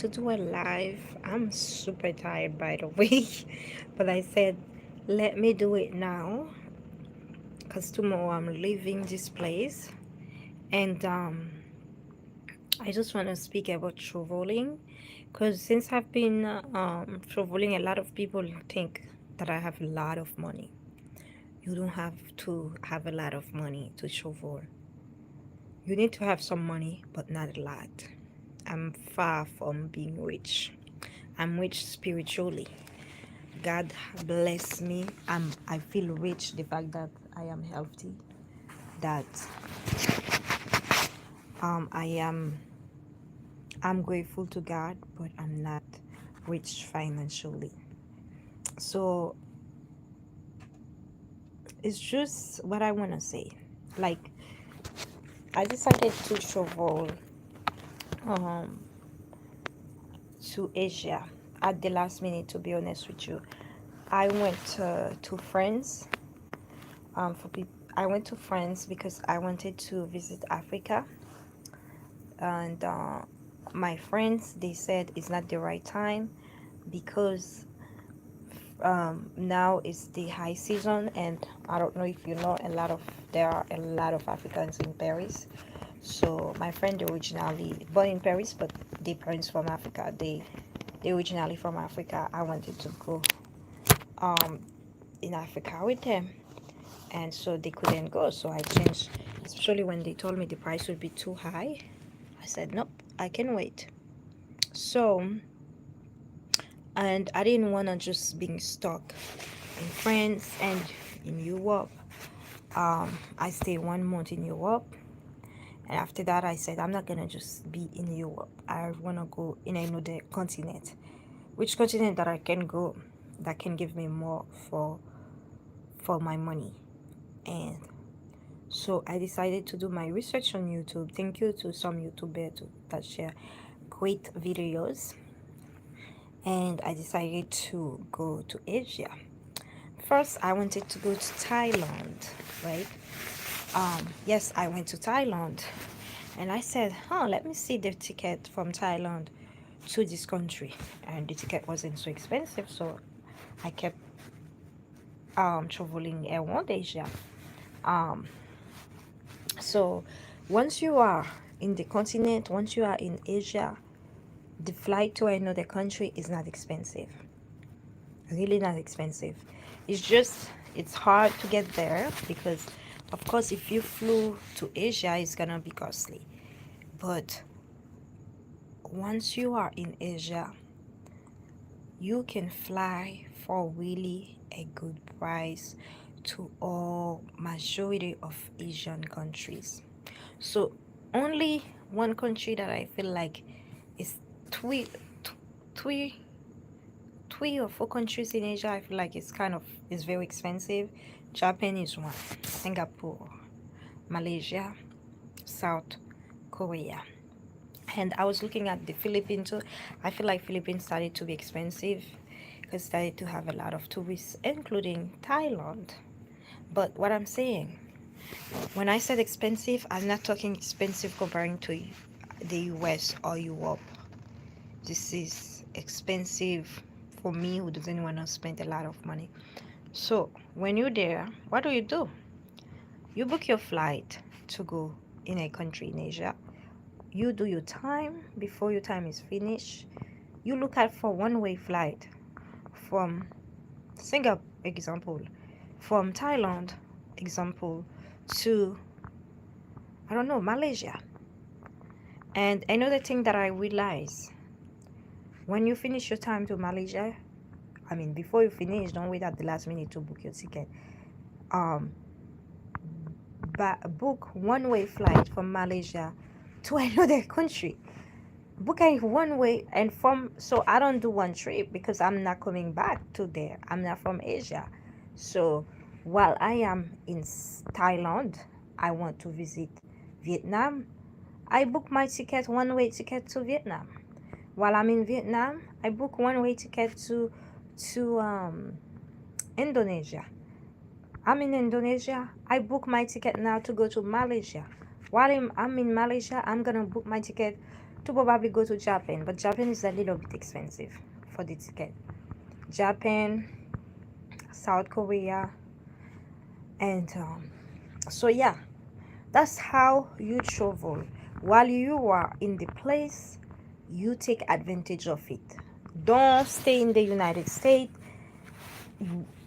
to do a live. I'm super tired, by the way, but I said, let me do it now because tomorrow I'm leaving this place. And I just want to speak about traveling because since I've been traveling, a lot of people think that I have a lot of money. You don't have to have a lot of money to travel. You need to have some money, but not a lot. I'm far from being rich. I'm rich spiritually. God bless me. I feel rich. The fact that I am healthy, that I am I'm grateful to God, but I'm not rich financially. So it's just what I want to say. Like I decided to travel um to Asia at the last minute. To be honest with you, I went to France. For people, I went to France because I wanted to visit Africa, and my friends they said it's not the right time because now is the high season, and I don't know if you know, there are a lot of Africans in Paris. So my friend originally born in Paris, but their parents from Africa. They originally from Africa. I wanted to go um in Africa with them, and so they couldn't go. So I changed, especially when they told me the price would be too high. I said nope, I can wait. So, and I didn't want to just being stuck in France and in Europe. I stayed 1 month in Europe, and after that, I said I'm not gonna just be in Europe. I wanna go in another continent. Which continent that I can go that can give me more for my money? And so I decided to do my research on YouTube. Thank you to some YouTubers that share great videos. And I decided to go to Asia. First, I wanted to go to Thailand, right? Yes, I went to Thailand, and I said, "Huh, let me see the ticket from Thailand to this country." And the ticket wasn't so expensive, so I kept traveling around Asia. Um, so once you are in the continent, once you are in Asia, the flight to another country is not expensive. Really not expensive. It's just it's hard to get there because of course if you flew to Asia it's gonna be costly. But once you are in Asia, you can fly for really a good price to all majority of Asian countries. So only one country that I feel like is three, three, three or four countries in Asia. I feel like it's very expensive. Japan is one, Singapore, Malaysia, South Korea. And I was looking at the Philippines too. I feel like Philippines started to be expensive because started to have a lot of tourists, including Thailand. But what I'm saying, when I said expensive, I'm not talking expensive comparing to the US or Europe. This is expensive for me who doesn't want to spend a lot of money. So when you're there, what do? You book your flight to go in a country in Asia. You do your time before your time is finished. You look out for one-way flight from Singapore, example, from Thailand, example, to I don't know, Malaysia. And another thing that I realize, when you finish your time to Malaysia, I mean before you finish, don't wait at the last minute to book your ticket. Um, book one-way flight from Malaysia to another country. Book a one way and from so I don't do one trip because I'm not coming back to there. I'm not from Asia. So while I am in Thailand, I want to visit Vietnam. I book my ticket one way ticket to Vietnam. While I'm in Vietnam, I book one way ticket to Indonesia. I'm in Indonesia. I book my ticket now to go to Malaysia. While I'm in Malaysia, I'm gonna book my ticket to probably go to Japan, but Japan is a little bit expensive for the ticket. Japan, South Korea, and so yeah, that's how you travel. While you are in the place, you take advantage of it. Don't stay in the United States.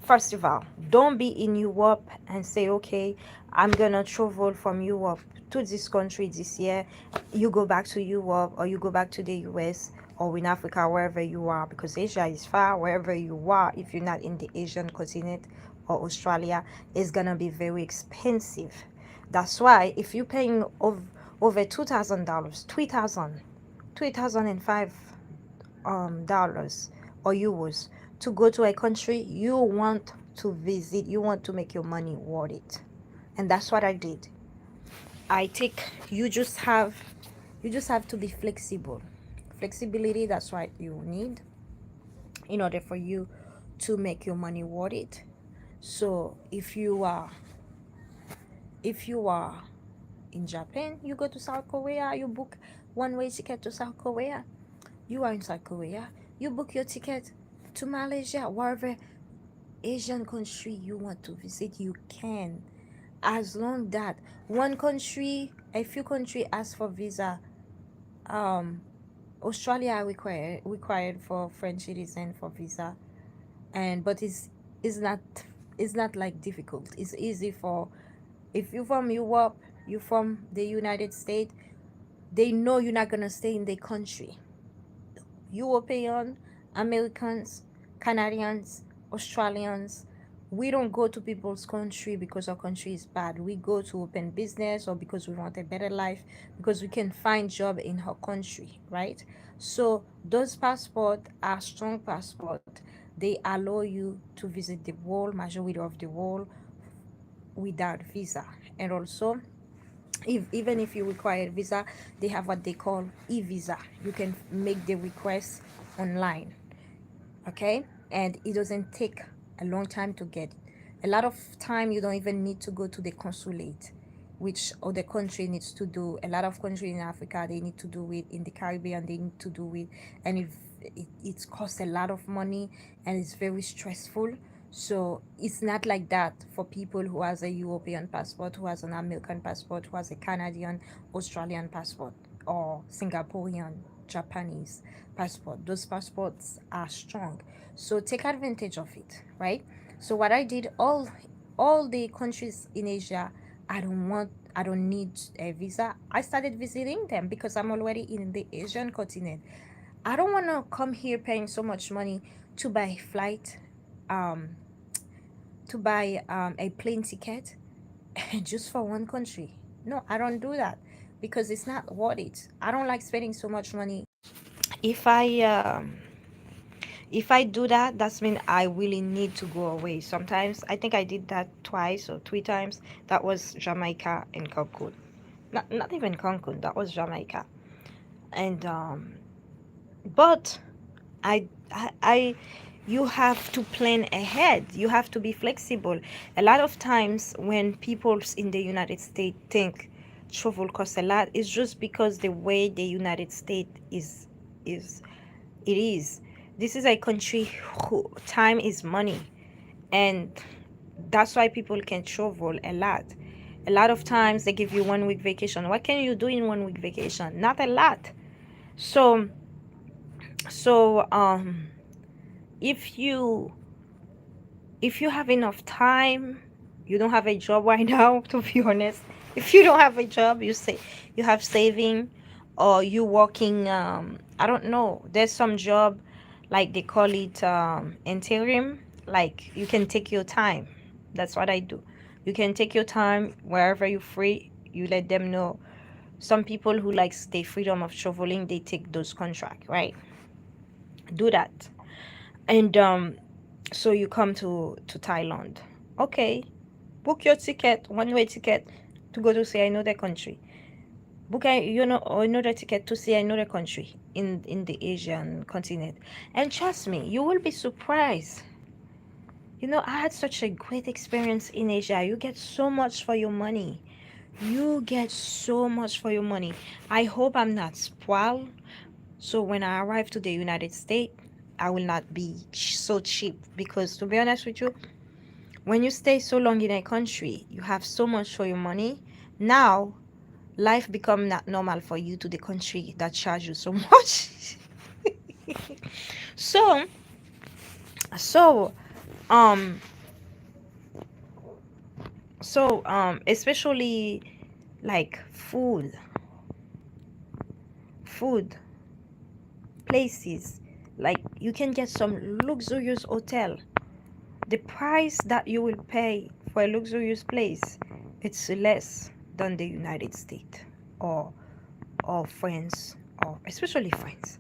First of all, don't be in Europe and say, okay, I'm gonna travel from Europe to this country this year. You go back to Europe or you go back to the US or in Africa, wherever you are, because Asia is far. Wherever you are, if you're not in the Asian continent or Australia, it's gonna be very expensive. That's why if you're paying over $2,000, 3,005 dollars or euros to go to a country you want to visit, you want to make your money worth it. And that's what I did. I take you just have to be flexible. Flexibility, that's what you need in order for you to make your money worth it. So if you are in Japan, you go to South Korea, you book one-way ticket to South Korea. You are in South Korea, you book your ticket to Malaysia, wherever Asian country you want to visit, you can. As long that a few country ask for visa. Um, Australia required for French citizen for visa, and but it's not like difficult. It's easy for if you're from Europe, you're from the United States. They know you're not gonna stay in the country. European, Americans, Canadians, Australians, we don't go to people's country because our country is bad. We go to open business or because we want a better life, because we can find job in our country, right? So those passports are strong passport. They allow you to visit the world, majority of the world, without visa. And also, even if you require visa, they have what they call e-visa. You can make the request online, okay, and it doesn't take a long time to get. A lot of time you don't even need to go to the consulate, which other country needs to do. A lot of country in Africa, they need to do it. In the Caribbean, they need to do it. And if it costs a lot of money and it's very stressful. So it's not like that for people who has a European passport, who has an American passport, who has a Canadian, Australian passport, or Singaporean, Japanese passport. Those passports are strong. So take advantage of it, right? So what I did, all the countries in Asia, I don't need a visa. I started visiting them because I'm already in the Asian continent. I don't want to come here paying so much money to buy flight, um, to buy a plane ticket just for one country. No, I don't do that because it's not worth it. I don't like spending so much money. If I if I do that, that's mean I really need to go away. Sometimes I think I did that twice or three times. That was Jamaica and Cancun. Not even Cancun. That was Jamaica. And but I you have to plan ahead. You have to be flexible. A lot of times when people in the United States think travel costs a lot, it's just because the way the United States is it is. This is a country who time is money, and that's why people can travel a lot. A lot of times they give you 1 week vacation. What can you do in 1 week vacation? Not a lot. So so if you have enough time, you don't have a job right now, to be honest. If you don't have a job, you say you have saving, or you working, I don't know, there's some job, like they call it interim, like you can take your time. That's what I do. You can take your time wherever you're free. You let them know. Some people who likes the freedom of traveling, they take those contract, right? Do that. And so you come to Thailand. Okay, book your ticket, one-way ticket to go to see another country. Book another ticket to see another country in the Asian continent. And trust me, you will be surprised. I had such a great experience in Asia. You get so much for your money. You get so much for your money. I hope I'm not spoiled. So when I arrive to the United States, I will not be so cheap, because to be honest with you, when you stay so long in a country, you have so much for your money. Now life become not normal for you to the country that charge you so much. so so um especially like food places, like you can get some luxurious hotel. The price that you will pay for a luxurious place, it's less than the United States, or France, or especially France.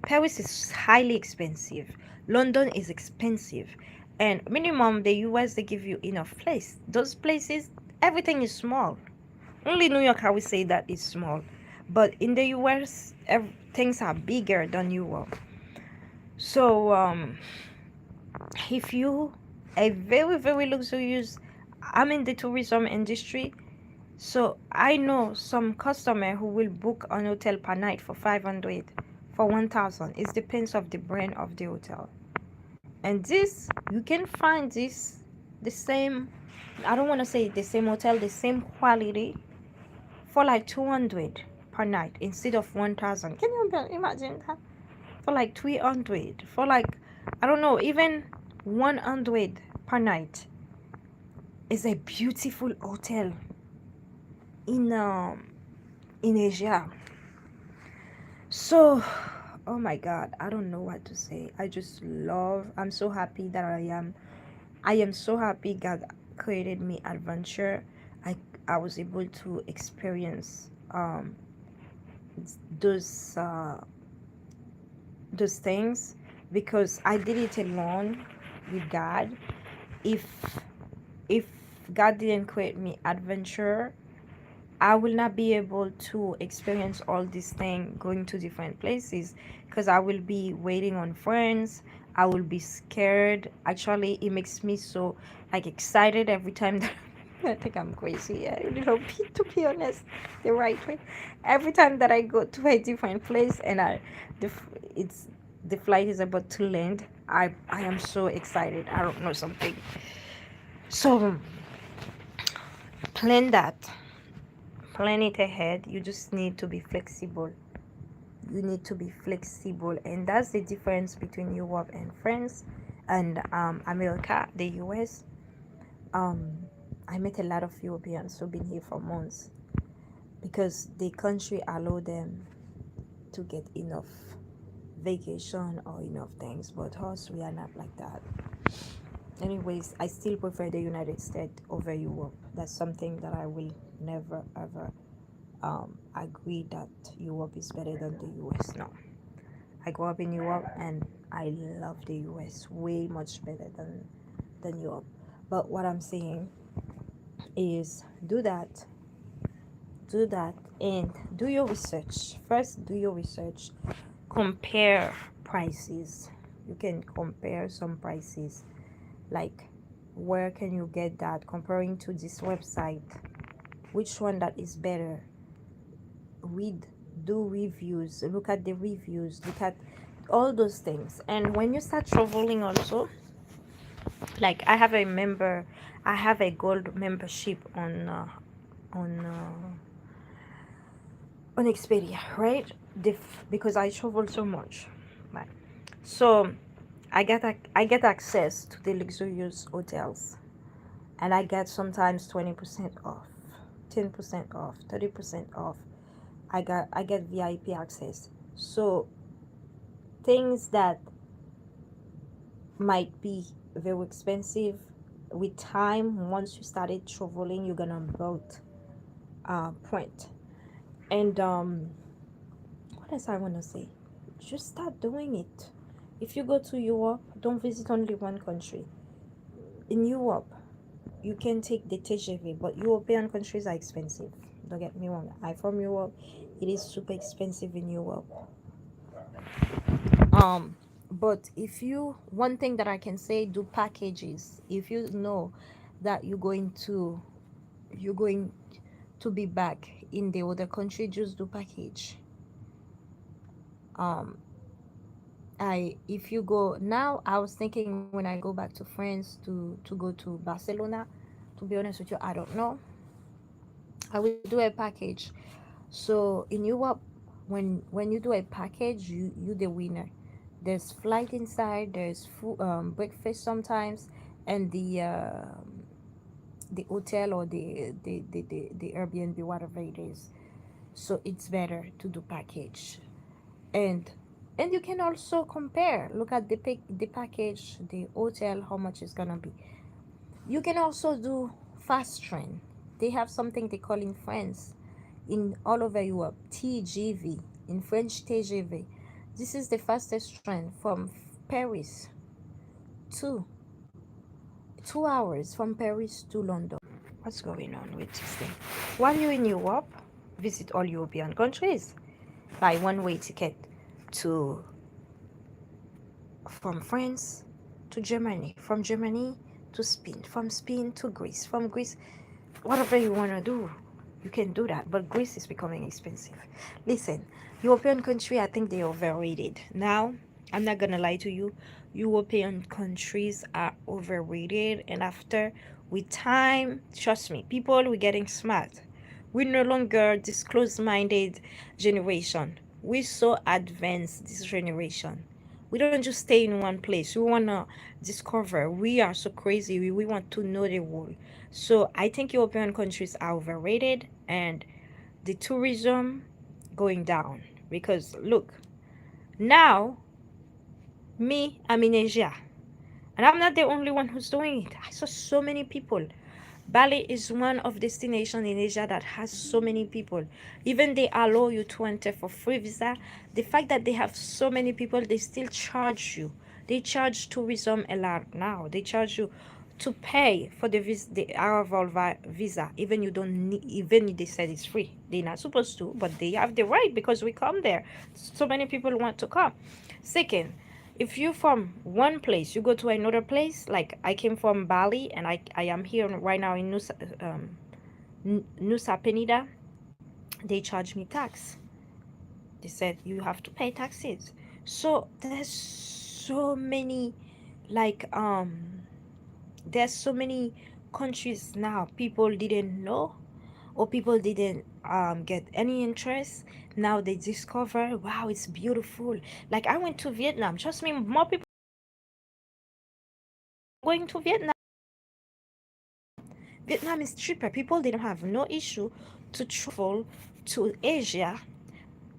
Paris is highly expensive. London is expensive. And minimum the US, they give you enough place. Those places, everything is small. Only New York I would say that is small. But in the US, things are bigger than Europe. So if you a very very luxurious, I'm in the tourism industry, so I know some customer who will book an hotel per night for 500, for 1000. It depends of the brand of the hotel. And this, you can find this the same, I don't want to say the same hotel, the same quality, for like 200 per night instead of 1000. Can you imagine that? For like 300, for like, I don't know, even 100 per night. Is a beautiful hotel in Asia. So, oh my God, I don't know what to say. I just love. I'm so happy that I am. I am so happy God created me adventure. I was able to experience those uh, those things, because I did it alone with God. If if God didn't create me adventure, I will not be able to experience all this thing going to different places, because I will be waiting on friends. I will be scared. Actually, it makes me so like excited every time that I think I'm crazy. A little bit, to be honest, the right way. Every time that I go to a different place and it's the flight is about to land, I am so excited. I don't know something. So plan that. Plan it ahead. You just need to be flexible. You need to be flexible, and that's the difference between Europe and France and America, the US. um I met a lot of Europeans who've been here for months, because the country allow them to get enough vacation or enough things, but us, we are not like that. Anyways, I still prefer the United States over Europe. That's something that I will never ever agree that Europe is better than the US. No, I grew up in Europe and I love the US way much better than Europe. But what I'm saying is, do that, and do your research. First, do your research. Compare prices. You can compare some prices, like where can you get that comparing to this website, which one that is better. Read, do reviews, look at the reviews, look at all those things. And when you start traveling also, like I have a gold membership on on Expedia, right? Because I travel so much, right? So I get access to the luxurious hotels, and I get sometimes 20% off, 10% off, 30% off. I get VIP access. So things that might be very expensive, with time, once you started traveling, you're gonna build point. And what else I wanna say? Just start doing it. If you go to Europe, don't visit only one country. In Europe, you can take the TGV, but European countries are expensive. Don't get me wrong. I'm from Europe. It is super expensive in Europe. um but if you, one thing that I can say, do packages. If you know that you're going to be back in the other country, just do package. um I if you go now, I was thinking when I go back to France to go to Barcelona, to be honest with you, I don't know. I will do a package. So in Europe, when you do a package, you the winner. There's flight inside, there's food, breakfast sometimes, and the hotel or the Airbnb, whatever it is. So it's better to do package. and and you can also compare, look at the package, the hotel, how much it's gonna be. You can also do fast train. They have something they call in France, in all over Europe, TGV, in French TGV. This is the fastest train from Paris to 2 hours from Paris to London. What's going on with this thing? While you're in Europe, visit all European countries. Buy one way ticket to from France to Germany, from Germany to Spain, from Spain to Greece, from Greece, whatever you want to do, you can do that. But Greece is becoming expensive. Listen, European country, I think they are overrated. Now, I'm not gonna lie to you, European countries are overrated, and after with time, trust me, people we're getting smart. We're no longer this closed-minded generation. We're so advanced this generation. We don't just stay in one place. We wanna discover. We are so crazy. We want to know the world. So I think European countries are overrated, and the tourism going down, because look, now me, I'm in Asia, and I'm not the only one who's doing it. I saw so many people. Bali is one of destination in Asia that has so many people. Even they allow you to enter for free visa. The fact that they have so many people, they still charge you. They charge tourism a lot now. They charge you to pay for the arrival visa, even you don't need, even they said it's free. They're not supposed to, but they have the right because we come there. So many people want to come. Second, if you from one place you go to another place, like I came from Bali and I am here right now in Nusa Penida, they charge me tax. They said you have to pay taxes. So there's so many, like there's so many countries now people didn't know, or people didn't get any interest. Now they discover, wow, it's beautiful. Like I went to Vietnam, trust me, more people going to Vietnam. Vietnam is cheaper. People didn't have no issue to travel to Asia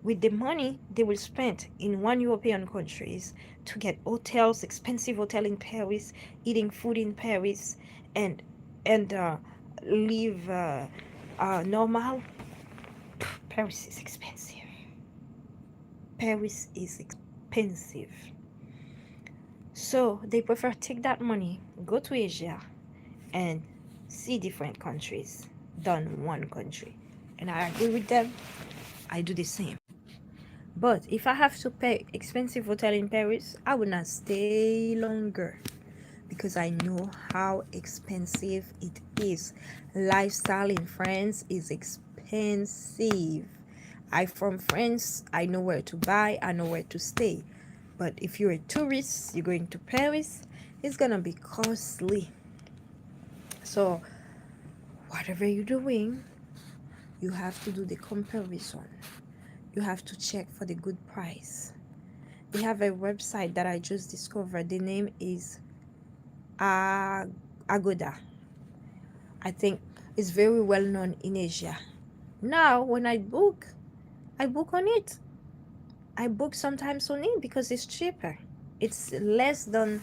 with the money they will spend in one European countries to get hotels, expensive hotel in Paris, eating food in Paris, and and live normal. Paris is expensive. Paris is expensive. So they prefer take that money, go to Asia, and see different countries than one country. And I agree with them. I do the same. But if I have to pay expensive hotel in Paris, I will not stay longer, because I know how expensive it is. Lifestyle in France is expensive. I from France, I know where to buy, I know where to stay. But if you're a tourist, you're going to Paris, it's gonna be costly. So whatever you're doing, you have to do the comparison. You have to check for the good price. They have a website that I just discovered. The name is Agoda. I think it's very well known in Asia. Now when I book on it. I book sometimes on it because it's cheaper. It's less than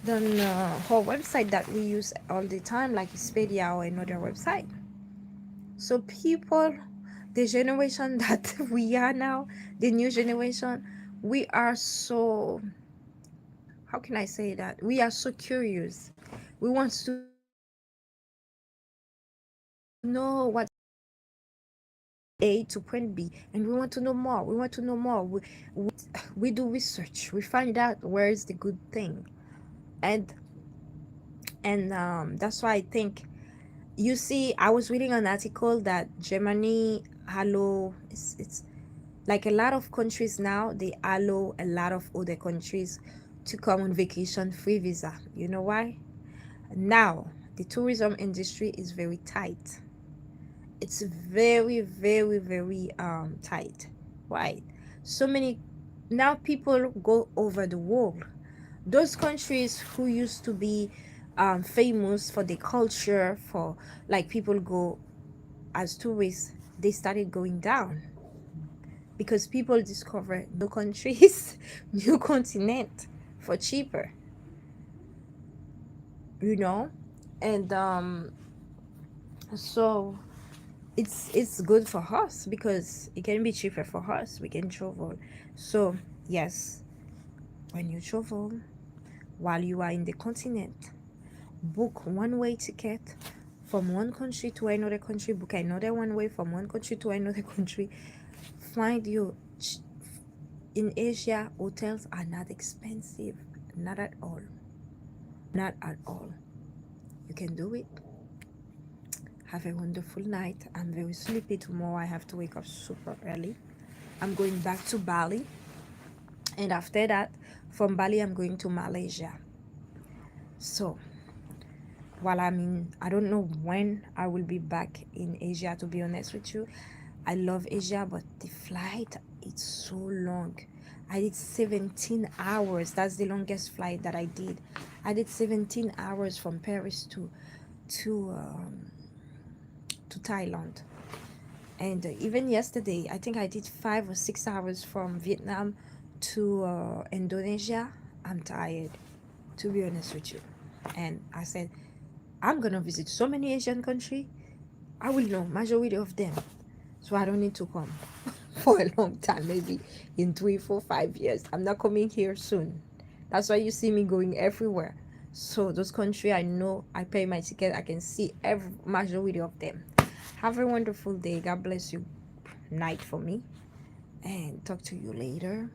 our website that we use all the time, like Expedia or another website. So people, the generation that we are now, the new generation, we are so, how can I say that? We are so curious. We want to know what A to point B, and we want to know more. We want to know more. We do research. We find out where is the good thing, and that's why I think You see, I was reading an article that Germany allow, it's like a lot of countries now, they allow a lot of other countries to come on vacation free visa. You know why? Now the tourism industry is very tight. It's very, very, very tight. Right? So many, now people go over the world. Those countries who used to be famous for the culture, for like people go as tourists, they started going down because people discover new countries, new continent for cheaper, you know. And so it's good for us because it can be cheaper for us, we can travel. So yes, when you travel while you are in the continent, book one way ticket from one country to another country, book another one way from one country to another country. Find you in Asia, hotels are not expensive, not at all, not at all. You can do it. Have a wonderful night. I'm very sleepy tomorrow. I have to wake up super early. I'm going back to Bali, and after that, from Bali, I'm going to Malaysia. So while I'm in, I don't know when I will be back in Asia, to be honest with you. I love Asia, but the flight, it's so long. I did 17 hours. That's the longest flight that I did. I did 17 hours from Paris to um, to Thailand. And even yesterday, I think I did 5 or 6 hours from Vietnam to Indonesia. I'm tired, to be honest with you. And I said, I'm gonna visit so many Asian countries. I will know majority of them, so I don't need to come for a long time. Maybe in 3, 4, 5 years. I'm not coming here soon. That's why you see me going everywhere. So those countries I know, I pay my ticket. I can see every majority of them. Have a wonderful day. God bless you. Night for me, and talk to you later.